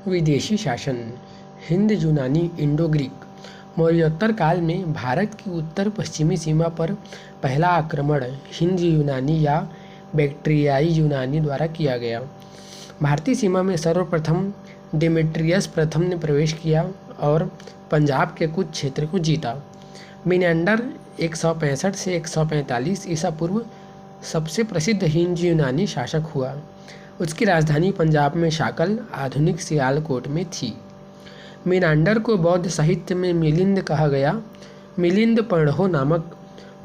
विदेशी शासन। हिंद यूनानी इंडो ग्रीक। मौर्योत्तर काल में भारत की उत्तर पश्चिमी सीमा पर पहला आक्रमण हिंद यूनानी या बैक्ट्रियाई यूनानी द्वारा किया गया। भारतीय सीमा में सर्वप्रथम डेमेट्रियस प्रथम ने प्रवेश किया और पंजाब के कुछ क्षेत्र को जीता। मिनेंडर 165 से 145 ईसा पूर्व सबसे प्रसिद्ध हिंद यूनानी शासक हुआ। उसकी राजधानी पंजाब में शाकल आधुनिक सियालकोट में थी। मिनांडर को बौद्ध साहित्य में मिलिंद कहा गया। मिलिंद पढ़ो नामक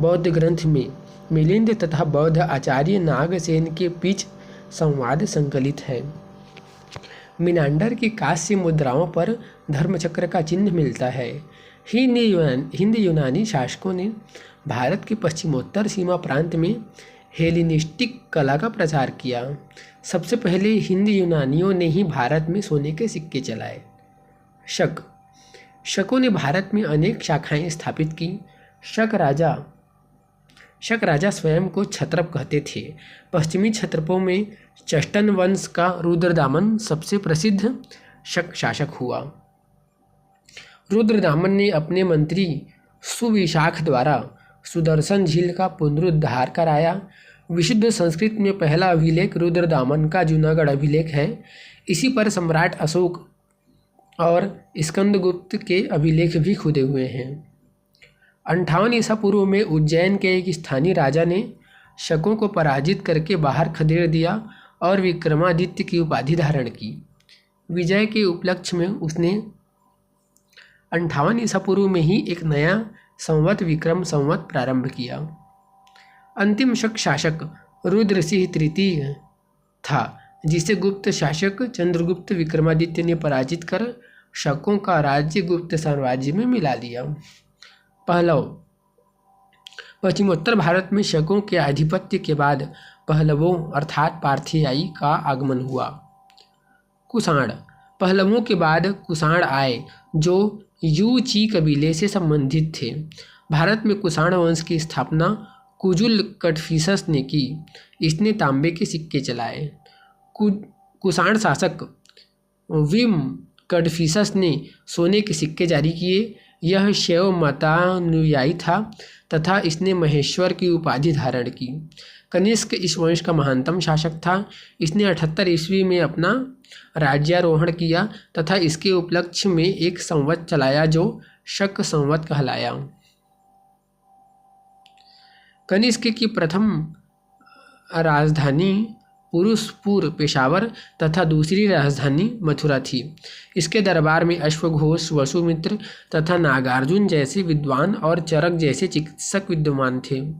बौद्ध ग्रंथ में मिलिंद तथा बौद्ध आचार्य नागसेन के बीच संवाद संकलित है। मिनांडर की कांस्य मुद्राओं पर धर्मचक्र का चिन्ह मिलता है। हिंद यूनानी शासकों ने भारत के पश्चिमोत्तर सीमा प्रांत में हेलेनिस्टिक कला का प्रचार किया। सबसे पहले हिंद यूनानियों ने ही भारत में सोने के सिक्के चलाए। शकों ने भारत में अनेक शाखाएं स्थापित की। शक राजा स्वयं को क्षत्रप कहते थे। पश्चिमी क्षत्रपों में चष्टन वंश का रुद्रदामन सबसे प्रसिद्ध शक शासक हुआ। रुद्रदामन ने अपने मंत्री सुविशाख द्वारा सुदर्शन झील का पुनरुद्धार कराया। विशुद्ध संस्कृत में पहला अभिलेख रुद्रदामन का जूनागढ़ अभिलेख है। इसी पर सम्राट अशोक और स्कंदगुप्त के अभिलेख भी खुदे हुए हैं। 58 ईसा पूर्व में उज्जैन के एक स्थानीय राजा ने शकों को पराजित करके बाहर खदेड़ दिया और विक्रमादित्य की उपाधि धारण की। विजय के उपलक्ष्य में उसने 58 ईसा पूर्व में ही एक नया संवत विक्रम संवत प्रारंभ किया। अंतिम शक शासक रुद्रसिंह तृतीय था, जिसे गुप्त शासक चंद्रगुप्त विक्रमादित्य ने पराजित कर शकों का राज्य गुप्त साम्राज्य में मिला लिया। पहलव। पश्चिमोत्तर भारत में शकों के आधिपत्य के बाद पहलवों अर्थात पार्थियाई का आगमन हुआ। कुषाण। पहलवों के बाद कुषाण आए जो यूची कबीले से संबंधित थे। भारत में कुषाण वंश की स्थापना कुजुल कटफिसस ने की। इसने तांबे के सिक्के चलाए। कुषाण शासक विम कटफिसस ने सोने के सिक्के जारी किए। यह शैव मतानुयायी था तथा इसने महेश्वर की उपाधि धारण की। कनिष्क इस वंश का महानतम शासक था। इसने 78 ईस्वी में अपना राज्यारोहण किया तथा इसके उपलक्ष्य में एक संवत चलाया जो शक संवत कहलाया। कनिष्क की प्रथम राजधानी पुरुषपुर पेशावर तथा दूसरी राजधानी मथुरा थी। इसके दरबार में अश्वघोष, वसुमित्र तथा नागार्जुन जैसे विद्वान और चरक जैसे चिकित्सक विद्यमान थे।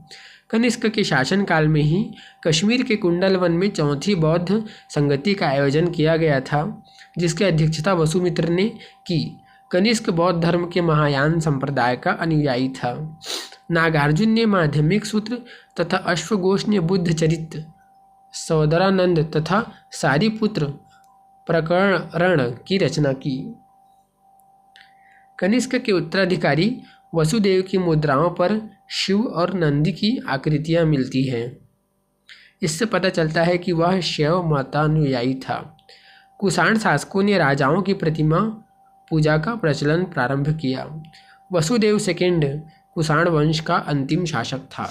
कनिष्क के शासनकाल में ही कश्मीर के कुंडलवन में चौथी बौद्ध संगति का आयोजन किया गया था, जिसकी अध्यक्षता वसुमित्र ने की। कनिष्क बौद्ध धर्म के महायान संप्रदाय का अनुयायी था। नागार्जुन ने माध्यमिक सूत्र तथा अश्वघोष ने बुद्ध चरित्र, सौदरानंद तथा सारिपुत्र प्रकरण की रचना की। कनिष्क के उत्तराधिकारी वसुदेव की मुद्राओं पर शिव और नंदी की आकृतियां मिलती हैं। इससे पता चलता है कि वह शैव मतानुयायी था। कुषाण शासकों ने राजाओं की प्रतिमा पूजा का प्रचलन प्रारंभ किया। वसुदेव सेकेंड कुषाण वंश का अंतिम शासक था।